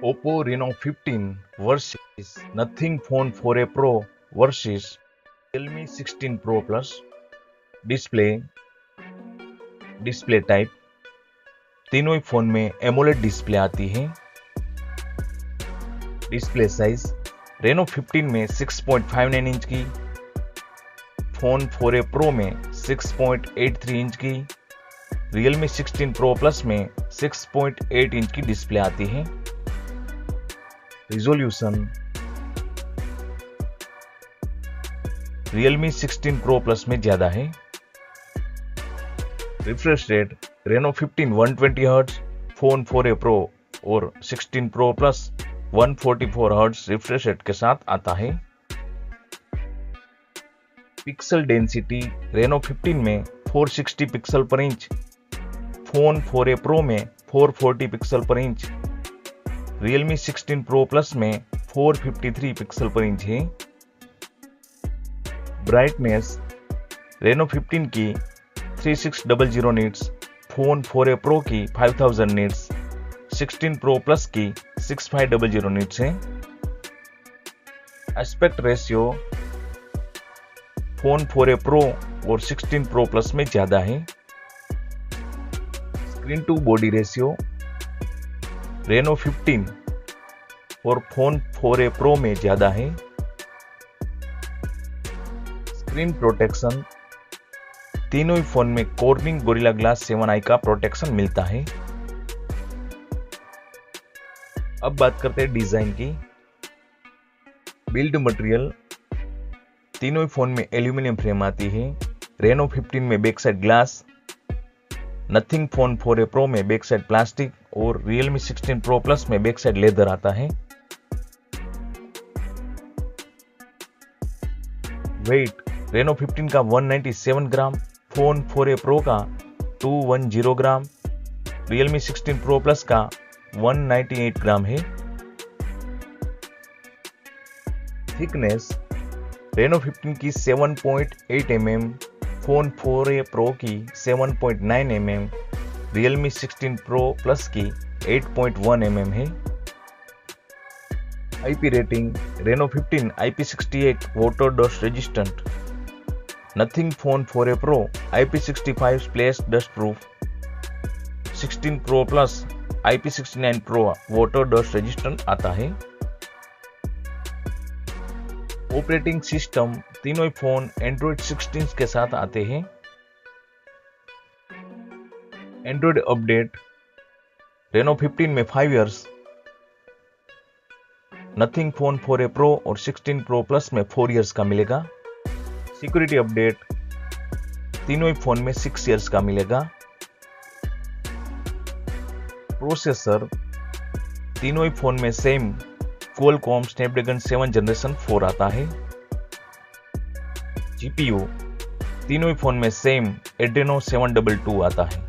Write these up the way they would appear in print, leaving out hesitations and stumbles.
Oppo Reno 15 versus Nothing Phone 4a Pro versus Realme 16 Pro Plus. Display type तीनों ही phone में AMOLED display आती है। Display size Reno 15 में 6.59 inch की, phone 4a Pro में 6.83 inch की, Realme 16 Pro Plus में 6.8 इंच की डिस्प्ले आती है। रिजोल्यूशन Realme 16 Pro Plus में ज्यादा है। Refresh rate Reno 15 120 hertz, phone 4a Pro और 16 Pro Plus 144 hertz refresh rate के साथ आता है। पिक्सल डेंसिटी रेनो 15 में 460 पिक्सल पर इंच, फोन 4a Pro में 440 पिक्सल पर इंच, Realme 16 Pro Plus में 453 पिक्सल पर इंच है। ब्राइटनेस रेनो 15 की 3600 निट्स, फोन 4a Pro की 5000 निट्स, 16 Pro Plus की 6500 निट्स है। Aspect ratio phone 4a Pro और 16 Pro Plus में ज्यादा है। Screen to body ratio Reno 15 और फोन 4a Pro में ज्यादा है। स्क्रीन प्रोटेक्शन तीनों ही फोन में कॉर्निंग गोरिल्ला ग्लास 7i का प्रोटेक्शन मिलता है। अब बात करते हैं डिजाइन की। बिल्ड मटेरियल तीनों ही फोन में एल्यूमिनियम फ्रेम आती है। रेनो 15 में back side glass, nothing phone 4a Pro में बैक साइड प्लास्टिक और Realme 16 Pro Plus में बैक साइड लेदर आता है। वेट रेनो 15 का 197 ग्राम, फोन 4a Pro का 210 ग्राम, Realme 16 Pro Plus का 198 ग्राम है। थिकनेस रेनो 15 की 7.8 mm, फोन 4a Pro की 7.9 mm, Realme 16 Pro Plus की 8.1 mm है। IP rating Reno 15 IP68 water dust resistant, nothing phone 4a Pro IP65 splash dust proof, 16 Pro Plus IP69 Pro water dust resistant आता है। Operating system तीनों ही phone Android 16 के साथ आते हैं। Android update Reno 15 में 5 years, nothing phone 4a Pro और 16 Pro Plus में 4 इयर्स का मिलेगा। सिक्योरिटी अपडेट तीनों ही फोन में 6 इयर्स का मिलेगा। प्रोसेसर तीनों ही फोन में सेम क्वालकॉम स्नैपड्रैगन 7 जनरेशन 4 आता है। जीपीयू तीनों ही फोन में सेम एड्रेनो 722 आता है।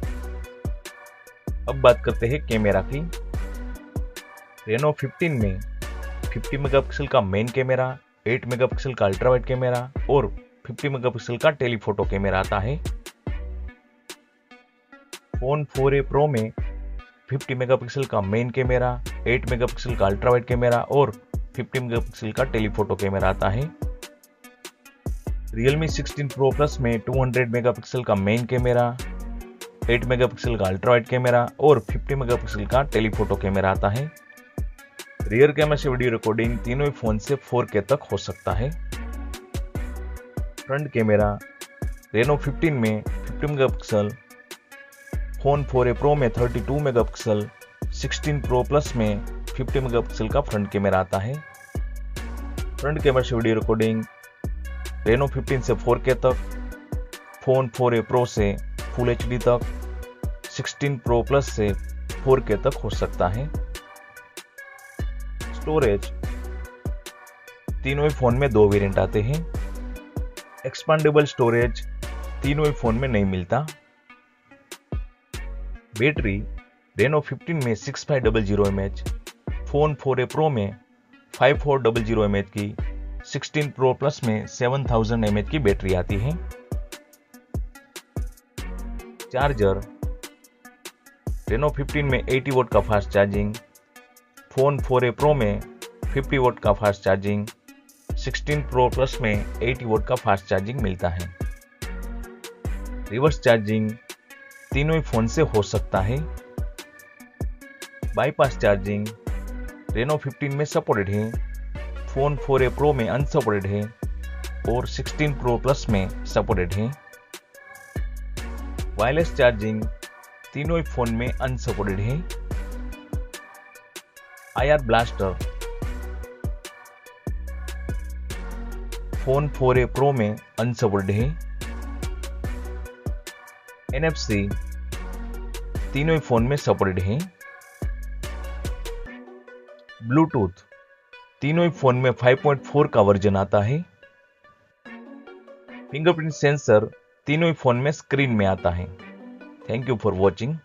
अब बात करते हैं कैमरा की। रेनो 15 में 50 मेगापिक्सल का मेन कैमरा, 8 मेगापिक्सल का अल्ट्रा वाइड कैमरा और 50 मेगापिक्सल का टेलीफोटो कैमरा आता है। फोन 4a Pro में 50 मेगापिक्सल का मेन कैमरा, 8 मेगापिक्सल का अल्ट्रा वाइड कैमरा और 50 मेगापिक्सल का टेलीफोटो कैमरा आता है। Realme 16 Pro Plus में 200 मेगापिक्सल का मेन कैमरा, 8 मेगापिक्सल का अल्ट्रा वाइड कैमरा और 50 मेगापिक्सल का टेलीफोटो कैमरा आता है। रियर कैमरा से वीडियो रिकॉर्डिंग तीनों ही फोन से 4K तक हो सकता है। फ्रंट कैमरा रेनो 15 में 50 मेगापिक्सल, फोन 4a Pro में 32 मेगापिक्सल, 16 Pro Plus में 50 मेगापिक्सल का फ्रंट कैमरा आता है। फ्रंट कैमरा से वीडियो रिकॉर्डिंग रेनो 15 से 4K तक, फोन 4a Pro से फुल HD तक, 16 Pro Plus से 4K तक हो सकता है। स्टोरेज तीनों ही फोन में 2 वेरिएंट आते हैं। एक्सपांडेबल स्टोरेज तीनों ही फोन में नहीं मिलता। बैटरी रेनो 15 में 6500 mAh, फोन 4a Pro में 5400 mAh की, 16 Pro Plus में 7000 mAh की बैटरी आती है। चार्जर रेनो 15 में 80 वोट का fast charging, phone 4a pro में 50 वोट का फास्ट चार्जिंग, 16 प्रो प्लस में 80 वोट का फास्ट चार्जिंग मिलता है। रिवर्स चार्जिंग तीनों ही फोन से हो सकता है। बाईपास चार्जिंग रेनो 15 में सपोर्टेड है, फोन 4a प्रो में अनसपोर्टेड है और 16 प्रो प्लस में सपोर्टेड है। वायरलेस चार्जिंग तीनों ही फोन में अनसपोर्टेड है। IR blaster phone 4a pro में अनसपोर्टेड है। NFC तीनों ही फोन में सपोर्टेड है। ब्लूटूथ तीनों ही फोन में 5.4 का वर्जन आता है। फिंगरप्रिंट सेंसर तीनों ही फोन में स्क्रीन में आता है। Thank you for watching.